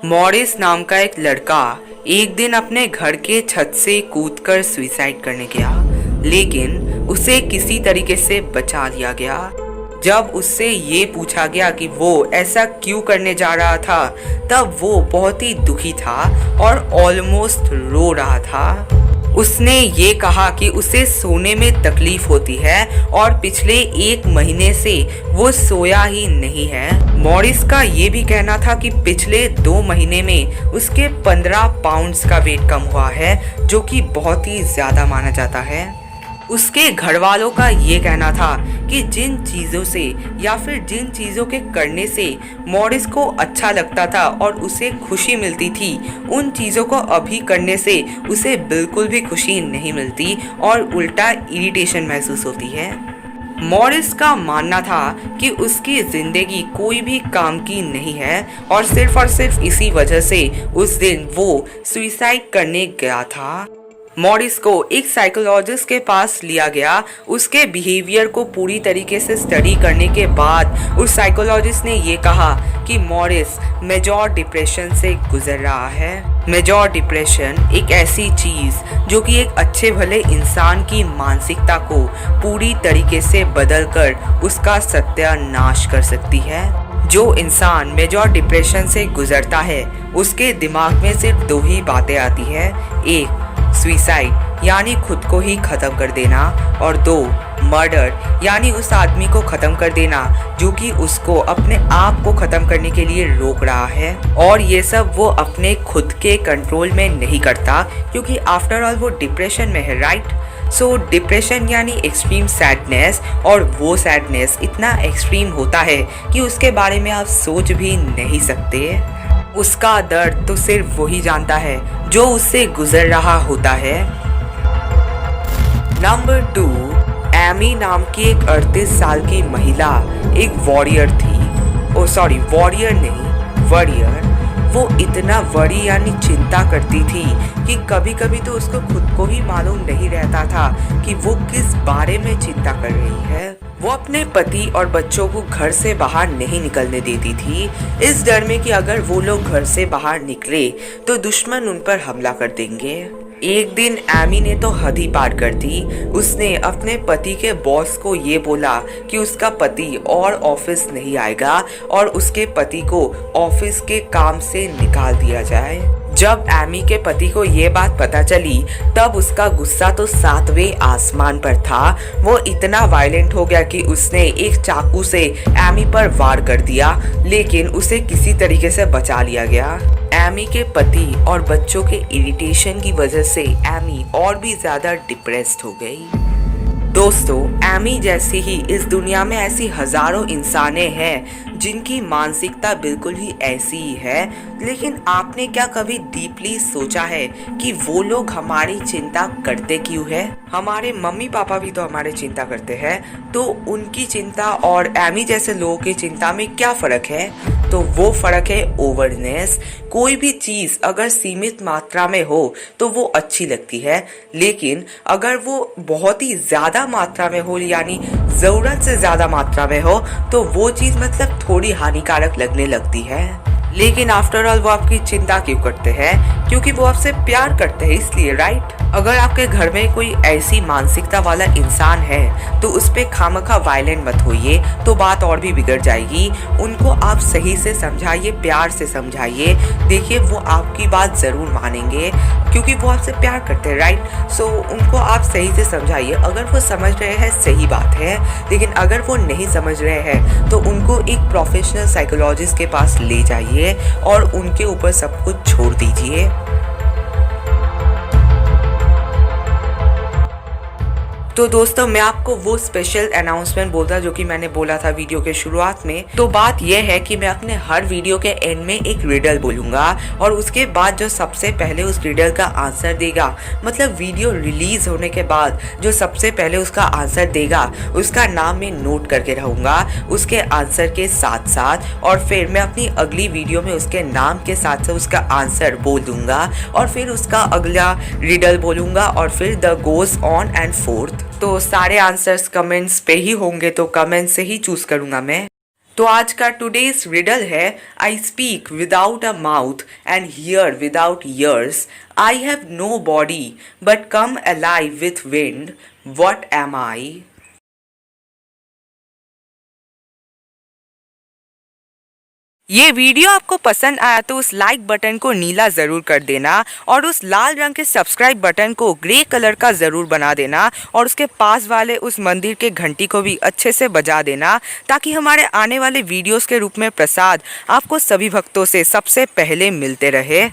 Morris नाम का एक लड़का एक दिन अपने घर के छत से कूदकर सुसाइड करने गया, लेकिन उसे किसी तरीके से बचा लिया गया। जब उससे ये पूछा गया कि वो ऐसा क्यों करने जा रहा था, तब वो बहुत ही दुखी था और ऑलमोस्ट रो रहा था। उसने ये कहा कि उसे सोने में तकलीफ होती है और पिछले 1 महीने से वो सोया ही नहीं है। मॉरिस का ये भी कहना था कि पिछले 2 महीने में उसके 15 पाउंड्स का वेट कम हुआ है, जो कि बहुत ही ज़्यादा माना जाता है। उसके घर वालों का ये कहना था कि जिन चीज़ों से या फिर जिन चीज़ों के करने से मॉरिस को अच्छा लगता था और उसे खुशी मिलती थी, उन चीज़ों को अभी करने से उसे बिल्कुल भी खुशी नहीं मिलती और उल्टा इरिटेशन महसूस होती है। मॉरिस का मानना था कि उसकी ज़िंदगी कोई भी काम की नहीं है और सिर्फ इसी वजह से उस दिन वो सुसाइड करने गया था। मॉरिस को एक साइकोलॉजिस्ट के पास लिया गया। उसके बिहेवियर को पूरी तरीके से स्टडी करने के बाद उस साइकोलॉजिस्ट ने ये कहा कि मॉरिस मेजर डिप्रेशन से गुजर रहा है। मेजर डिप्रेशन एक ऐसी चीज़ जो कि एक अच्छे भले इंसान की मानसिकता को पूरी तरीके से बदलकर उसका सत्यानाश कर सकती है। जो इंसान मेजर डिप्रेशन से गुजरता है, उसके दिमाग में सिर्फ 2 ही बातें आती है। एक, सुसाइड यानी खुद को ही ख़त्म कर देना, और 2, मर्डर यानी उस आदमी को ख़त्म कर देना जो कि उसको अपने आप को ख़त्म करने के लिए रोक रहा है। और ये सब वो अपने खुद के कंट्रोल में नहीं करता, क्योंकि आफ्टर ऑल वो डिप्रेशन में है, राइट। सो डिप्रेशन यानी एक्सट्रीम सैडनेस, और वो सैडनेस इतना एक्सट्रीम होता है कि उसके बारे में आप सोच भी नहीं सकते। उसका दर्द तो सिर्फ वही जानता है जो उससे गुजर रहा होता है। नंबर 2, एमी नाम की एक 38 साल की महिला एक वॉरियर थी। वॉरियर नहीं, वॉरियर। वो इतना वरी यानी चिंता करती थी कि कभी कभी तो उसको खुद को ही मालूम नहीं रहता था कि वो किस बारे में चिंता कर रही है। वो अपने पति और बच्चों को घर से बाहर नहीं निकलने देती थी, इस डर में कि अगर वो लोग घर से बाहर निकले तो दुश्मन उन पर हमला कर देंगे। एक दिन एमी ने तो हद ही पार कर दी। उसने अपने पति के बॉस को ये बोला कि उसका पति और ऑफिस नहीं आएगा और उसके पति को ऑफिस के काम से निकाल दिया जाए। जब एमी के पति को ये बात पता चली, तब उसका गुस्सा तो 7वें आसमान पर था। वो इतना वायलेंट हो गया कि उसने एक चाकू से एमी पर वार कर दिया, लेकिन उसे किसी तरीके से बचा लिया गया। एमी के पति और बच्चों के इरिटेशन की वजह से एमी और भी ज्यादा डिप्रेस्ड हो गई। दोस्तों, एमी जैसी ही इस दुनिया में ऐसी हजारों इंसानें हैं जिनकी मानसिकता बिल्कुल ही ऐसी ही है, लेकिन आपने क्या कभी डीपली सोचा है कि वो लोग हमारी चिंता करते क्यों है? हमारे मम्मी पापा भी तो हमारी चिंता करते हैं, तो उनकी चिंता और एमी जैसे लोगों की चिंता में क्या फ़र्क है? तो वो फ़र्क है ओवरनेस। कोई भी चीज़ अगर सीमित मात्रा में हो तो वो अच्छी लगती है, लेकिन अगर वो बहुत ही ज़्यादा मात्रा में हो यानी ज़रूरत से ज़्यादा मात्रा में हो तो वो चीज़ मतलब थोड़ी हानिकारक लगने लगती है। लेकिन आफ्टर ऑल वो आपकी चिंता क्यों करते हैं? क्योंकि वो आपसे प्यार करते हैं, इसलिए, राइट। अगर आपके घर में कोई ऐसी मानसिकता वाला इंसान है तो उस पर खामखा वायलेंट मत होइए, तो बात और भी बिगड़ जाएगी। उनको आप सही से समझाइए, प्यार से समझाइए। देखिए, वो आपकी बात ज़रूर मानेंगे क्योंकि वो आपसे प्यार करते हैं, राइट। सो उनको आप सही से समझाइए। अगर वो समझ रहे हैं सही बात है, लेकिन अगर वो नहीं समझ रहे हैं तो उनको एक प्रोफेशनल साइकोलॉजिस्ट के पास ले जाइए और उनके ऊपर सब कुछ छोड़ दीजिए। तो दोस्तों, मैं आपको वो स्पेशल अनाउंसमेंट बोलता जो कि मैंने बोला था वीडियो के शुरुआत में। तो बात यह है कि मैं अपने हर वीडियो के एंड में एक रिडल बोलूँगा और उसके बाद जो सबसे पहले उस रिडल का आंसर देगा, मतलब वीडियो रिलीज होने के बाद जो सबसे पहले उसका आंसर देगा, उसका नाम मैं नोट करके रहूँगा उसके आंसर के साथ साथ, और फिर मैं अपनी अगली वीडियो में उसके नाम के साथ साथ उसका आंसर बोल दूँगा और फिर उसका अगला रिडल बोलूँगा और फिर the goes on and fourth. तो सारे आंसर्स कमेंट्स पे ही होंगे, तो कमेंट से ही चूज करूंगा मैं। तो आज का टुडेज रिडल है, I speak without a mouth and hear without ears, I have no body but come alive with wind, what am I? ये वीडियो आपको पसंद आया तो उस लाइक बटन को नीला ज़रूर कर देना और उस लाल रंग के सब्सक्राइब बटन को ग्रे कलर का ज़रूर बना देना और उसके पास वाले उस मंदिर के घंटी को भी अच्छे से बजा देना, ताकि हमारे आने वाले वीडियोस के रूप में प्रसाद आपको सभी भक्तों से सबसे पहले मिलते रहे।